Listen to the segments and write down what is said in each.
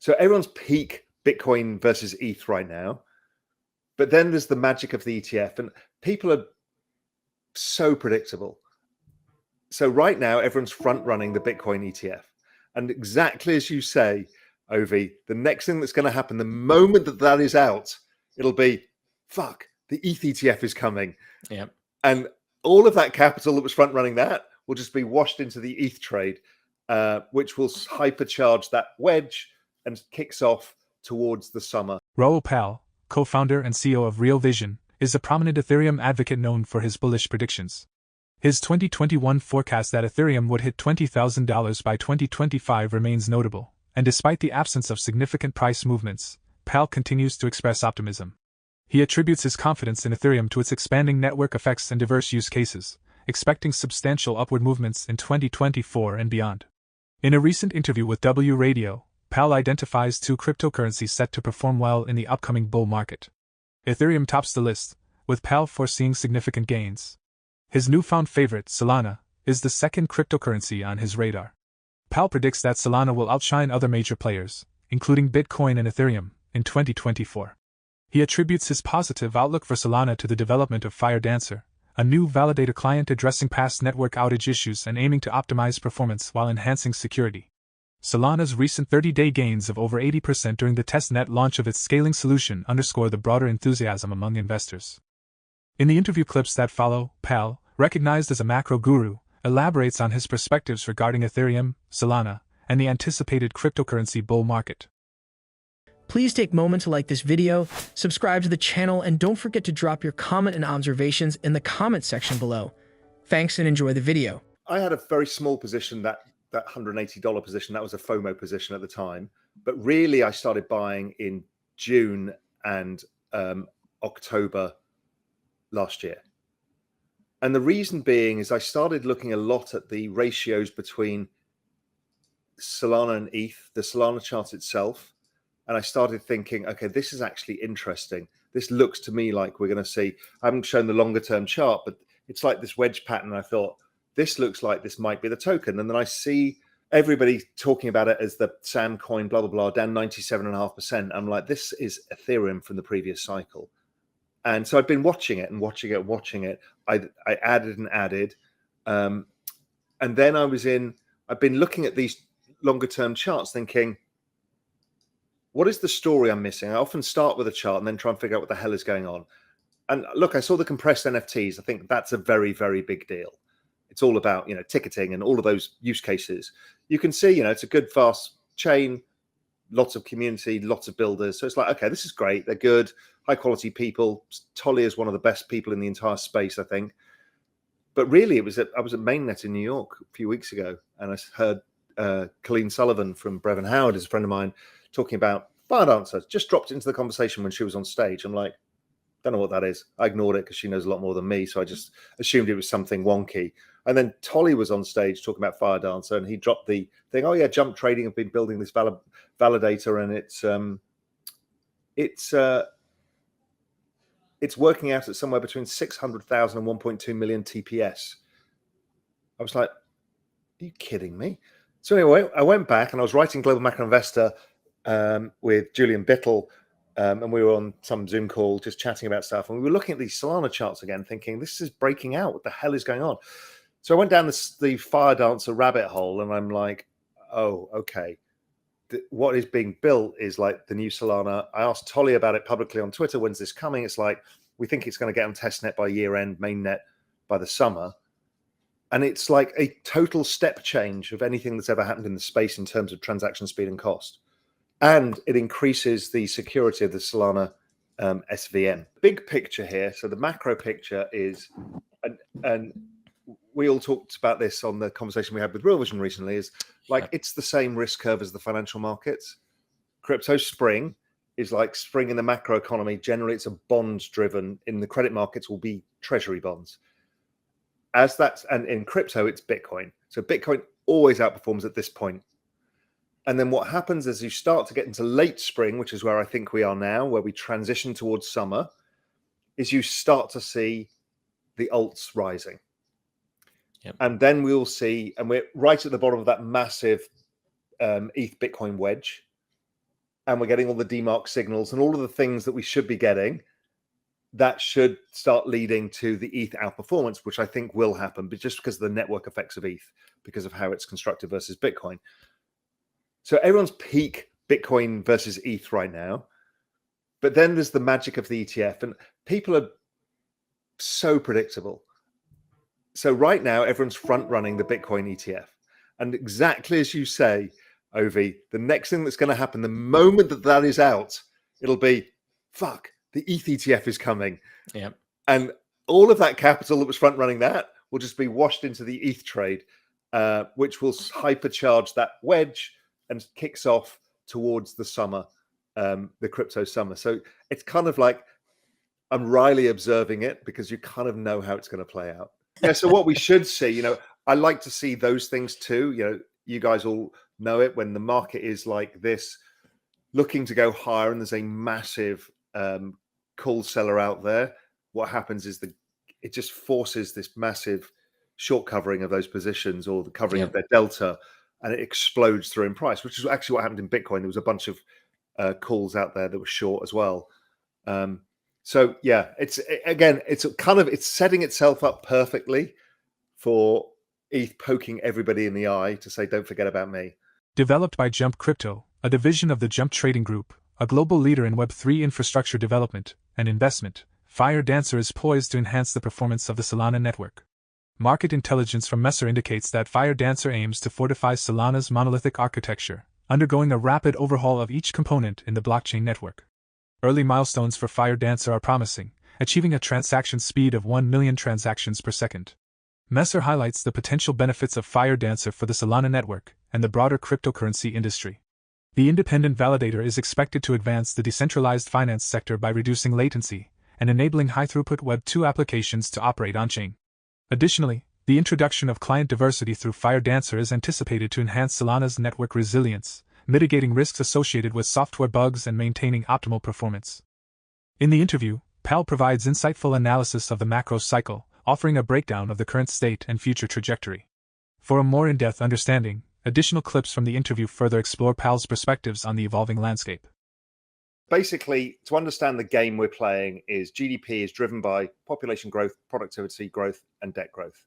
So everyone's peak Bitcoin versus ETH right now. But then there's the magic of the ETF, and people are so predictable. So right now, everyone's front running the Bitcoin ETF. And exactly as you say, Ovi, the next thing that's going to happen, the moment that that is out, it'll be, fuck, the ETH ETF is coming. Yeah. And all of that capital that was front running that will just be washed into the ETH trade, which will hypercharge that wedge and kicks off towards the summer. Raoul, co-founder and CEO of Real Vision, is a prominent Ethereum advocate known for his bullish predictions. His 2021 forecast that Ethereum would hit $20,000 by 2025 remains notable, and despite the absence of significant price movements, Pal continues to express optimism. He attributes his confidence in Ethereum to its expanding network effects and diverse use cases, expecting substantial upward movements in 2024 and beyond. In a recent interview with W Radio, Pal identifies 2 cryptocurrencies set to perform well in the upcoming bull market. Ethereum tops the list, with Pal foreseeing significant gains. His newfound favorite, Solana, is the second cryptocurrency on his radar. Pal predicts that Solana will outshine other major players, including Bitcoin and Ethereum, in 2024. He attributes his positive outlook for Solana to the development of FireDancer, a new validator client addressing past network outage issues and aiming to optimize performance while enhancing security. Solana's recent 30-day gains of over 80% during the testnet launch of its scaling solution underscore the broader enthusiasm among investors. In the interview clips that follow, Pal, recognized as a macro guru, elaborates on his perspectives regarding Ethereum, Solana, and the anticipated cryptocurrency bull market. Please take a moment to like this video, subscribe to the channel, and don't forget to drop your comment and observations in the comment section below. Thanks and enjoy the video. I had a very small position, that $180 position, that was a FOMO position at the time. But really, I started buying in June and October last year. And the reason being is I started looking a lot at the ratios between Solana and ETH, the Solana chart itself. And I started thinking, okay, this is actually interesting. This looks to me like we're going to see, I haven't shown the longer term chart, but it's like this wedge pattern. I thought, this looks like this might be the token. And then I see everybody talking about it as the Sam coin, blah, blah, blah, down 97.5%. I'm like, this is Ethereum from the previous cycle. And so I've been watching it and watching it, watching it. I added and added. And then I've been looking at these longer term charts thinking, what is the story I'm missing? I often start with a chart and then try and figure out what the hell is going on. And look, I saw the compressed NFTs. I think that's a very, very big deal. It's all about, ticketing and all of those use cases. You can see, it's a good, fast chain, lots of community, lots of builders. So it's like, okay, this is great. They're good, high quality people. Tolly is one of the best people in the entire space, I think. But really, I was at Mainnet in New York a few weeks ago, and I heard Colleen Sullivan from Brevin Howard, is a friend of mine, talking about FireDancer. Just dropped into the conversation when she was on stage. I'm like, don't know what that is. I ignored it because she knows a lot more than me. So I just assumed it was something wonky. And then Tolly was on stage talking about FireDancer, and he dropped the thing, oh yeah, Jump Trading have been building this validator, and it's working out at somewhere between 600,000 and 1.2 million TPS. I was like, are you kidding me? So anyway, I went back and I was writing Global Macro Investor with Julian Bittle, and we were on some Zoom call just chatting about stuff. And we were looking at these Solana charts again, thinking, this is breaking out. What the hell is going on? So I went down the FireDancer rabbit hole, and I'm like, oh, okay. What is being built is like the new Solana. I asked Tolly about it publicly on Twitter. When's this coming? It's like, we think it's going to get on testnet by year end, mainnet by the summer. And it's like a total step change of anything that's ever happened in the space in terms of transaction speed and cost. And it increases the security of the Solana SVM. Big picture here. So the macro picture is, and we all talked about this on the conversation we had with Real Vision recently, is like, it's the same risk curve as the financial markets. Crypto spring is like spring in the macro economy. Generally, it's a bonds driven. In the credit markets will be treasury bonds. And in crypto, it's Bitcoin. So Bitcoin always outperforms at this point. And then what happens as you start to get into late spring, which is where I think we are now, where we transition towards summer, is you start to see the alts rising. Yep. And then we'll see, and we're right at the bottom of that massive ETH Bitcoin wedge. and we're getting all the demarc signals and all of the things that we should be getting, that should start leading to the ETH outperformance, which I think will happen, but just because of the network effects of ETH, because of how it's constructed versus Bitcoin. So everyone's peak Bitcoin versus ETH right now. But then there's the magic of the ETF, and people are so predictable. So right now, everyone's front running the Bitcoin ETF. And exactly as you say, Ovi, the next thing that's going to happen, the moment that that is out, it'll be, fuck, the ETH ETF is coming. Yep. And all of that capital that was front running that will just be washed into the ETH trade, which will hypercharge that wedge and kicks off towards the summer, the crypto summer. So it's kind of like I'm wryly observing it because you kind of know how it's going to play out. Yeah. So what we should see, I like to see those things too. You guys all know it when the market is like this, looking to go higher, and there's a massive call seller out there. What happens is it just forces this massive short covering of those positions, or the covering of their delta, and it explodes through in price, which is actually what happened in Bitcoin. There was a bunch of calls out there that were short as well. So yeah, it's setting itself up perfectly for ETH poking everybody in the eye to say, don't forget about me. Developed by Jump Crypto, a division of the Jump Trading Group, a global leader in Web3 infrastructure development and investment, Firedancer is poised to enhance the performance of the Solana network. Market intelligence from Messer indicates that Firedancer aims to fortify Solana's monolithic architecture, undergoing a rapid overhaul of each component in the blockchain network. Early milestones for Firedancer are promising, achieving a transaction speed of 1 million transactions per second. Messer highlights the potential benefits of Firedancer for the Solana network and the broader cryptocurrency industry. The independent validator is expected to advance the decentralized finance sector by reducing latency and enabling high-throughput Web 2 applications to operate on-chain. Additionally, the introduction of client diversity through Firedancer is anticipated to enhance Solana's network resilience, mitigating risks associated with software bugs and maintaining optimal performance. In the interview, Pal provides insightful analysis of the macro cycle, offering a breakdown of the current state and future trajectory. For a more in-depth understanding, additional clips from the interview further explore Pal's perspectives on the evolving landscape. Basically, to understand the game we're playing is GDP is driven by population growth, productivity growth, and debt growth.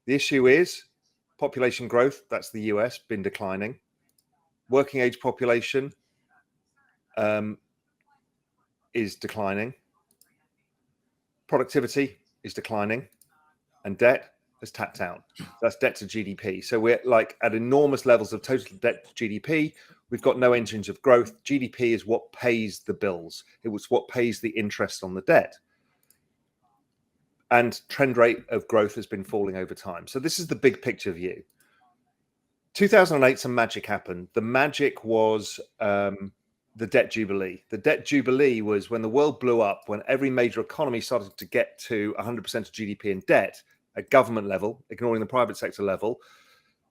The issue is population growth, that's the US, been declining. Working age population is declining. Productivity is declining. And debt has tapped out. That's debt to GDP. So we're like at enormous levels of total debt to GDP. We've got no engines of growth. GDP is what pays the bills. It was what pays the interest on the debt. And trend rate of growth has been falling over time. So this is the big picture view. 2008, some magic happened. The magic was the debt jubilee. The debt jubilee was when the world blew up, when every major economy started to get to 100% of GDP in debt at government level, ignoring the private sector level.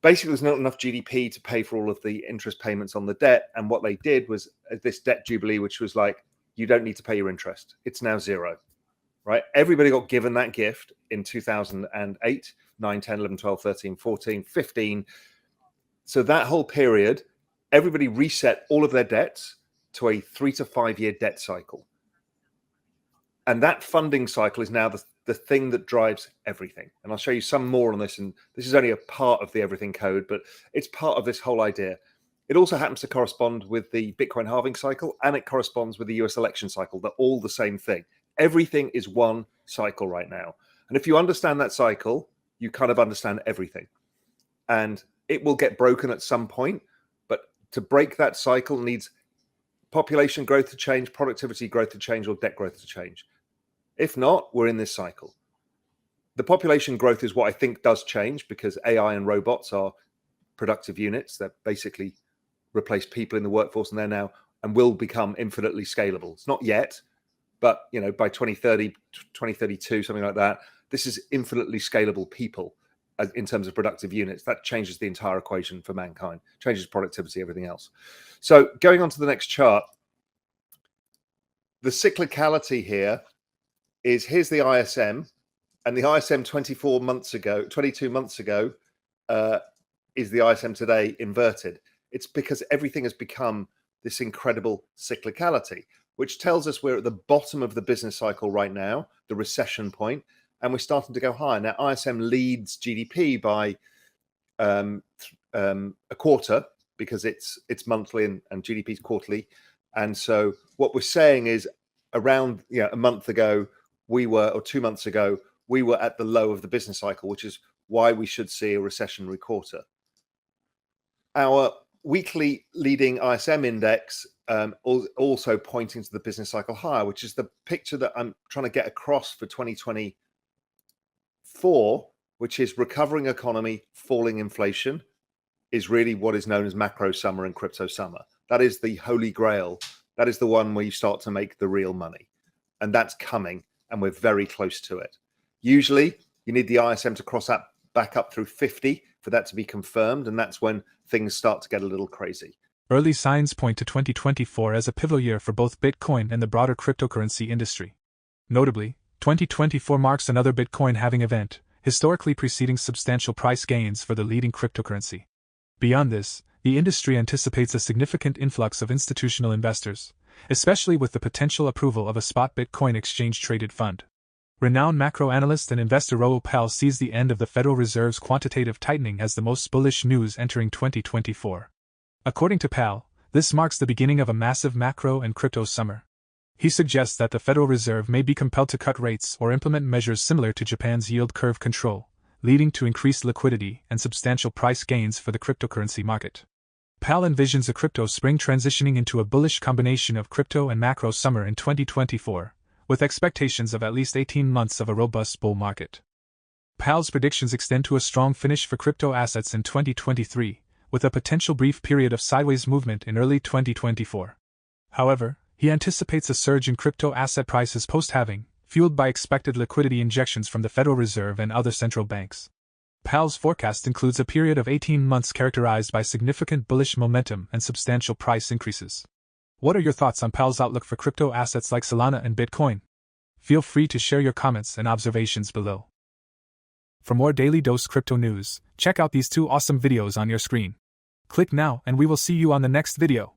Basically, there's not enough GDP to pay for all of the interest payments on the debt. And what they did was this debt jubilee, which was like, you don't need to pay your interest. It's now zero, right? Everybody got given that gift in 2008, 9, 10, 11, 12, 13, 14, 15. So that whole period, everybody reset all of their debts to a 3 to 5 year debt cycle. And that funding cycle is now the thing that drives everything. And I'll show you some more on this. And this is only a part of the everything code, but it's part of this whole idea. It also happens to correspond with the Bitcoin halving cycle, and it corresponds with the US election cycle. They're all the same thing. Everything is one cycle right now. And if you understand that cycle, you kind of understand everything. And it will get broken at some point, but to break that cycle needs population growth to change, productivity growth to change, or debt growth to change. If not, we're in this cycle. The population growth is what I think does change, because AI and robots are productive units that basically replace people in the workforce, and they're now and will become infinitely scalable. It's not yet, but by 2030, 2032, something like that, this is infinitely scalable people in terms of productive units. That changes the entire equation for mankind, changes productivity, everything else. So going on to the next chart, the cyclicality here is, here's the ISM, and the ISM 22 months ago, is the ISM today inverted. It's because everything has become this incredible cyclicality, which tells us we're at the bottom of the business cycle right now, the recession point, and we're starting to go higher. Now, ISM leads GDP by a quarter because it's monthly and GDP is quarterly. And so what we're saying is around a month ago, or 2 months ago, we were at the low of the business cycle, which is why we should see a recessionary quarter. Our weekly leading ISM index also pointing to the business cycle higher, which is the picture that I'm trying to get across for 2024, which is recovering economy, falling inflation, is really what is known as macro summer and crypto summer. That is the holy grail. That is the one where you start to make the real money. And that's coming, and we're very close to it. Usually, you need the ISM to cross up back up through 50 for that to be confirmed, and that's when things start to get a little crazy. Early signs point to 2024 as a pivotal year for both Bitcoin and the broader cryptocurrency industry. Notably, 2024 marks another Bitcoin halving event, historically preceding substantial price gains for the leading cryptocurrency. Beyond this, the industry anticipates a significant influx of institutional investors, especially with the potential approval of a spot Bitcoin exchange-traded fund. Renowned macro analyst and investor Raoul sees the end of the Federal Reserve's quantitative tightening as the most bullish news entering 2024. According to Pal, this marks the beginning of a massive macro and crypto summer. He suggests that the Federal Reserve may be compelled to cut rates or implement measures similar to Japan's yield curve control, leading to increased liquidity and substantial price gains for the cryptocurrency market. Pal envisions a crypto spring transitioning into a bullish combination of crypto and macro summer in 2024, with expectations of at least 18 months of a robust bull market. Pal's predictions extend to a strong finish for crypto assets in 2023, with a potential brief period of sideways movement in early 2024. However, he anticipates a surge in crypto asset prices post-halving, fueled by expected liquidity injections from the Federal Reserve and other central banks. Pal's forecast includes a period of 18 months characterized by significant bullish momentum and substantial price increases. What are your thoughts on Pal's outlook for crypto assets like Solana and Bitcoin? Feel free to share your comments and observations below. For more Daily Dose Crypto news, check out these 2 awesome videos on your screen. Click now and we will see you on the next video.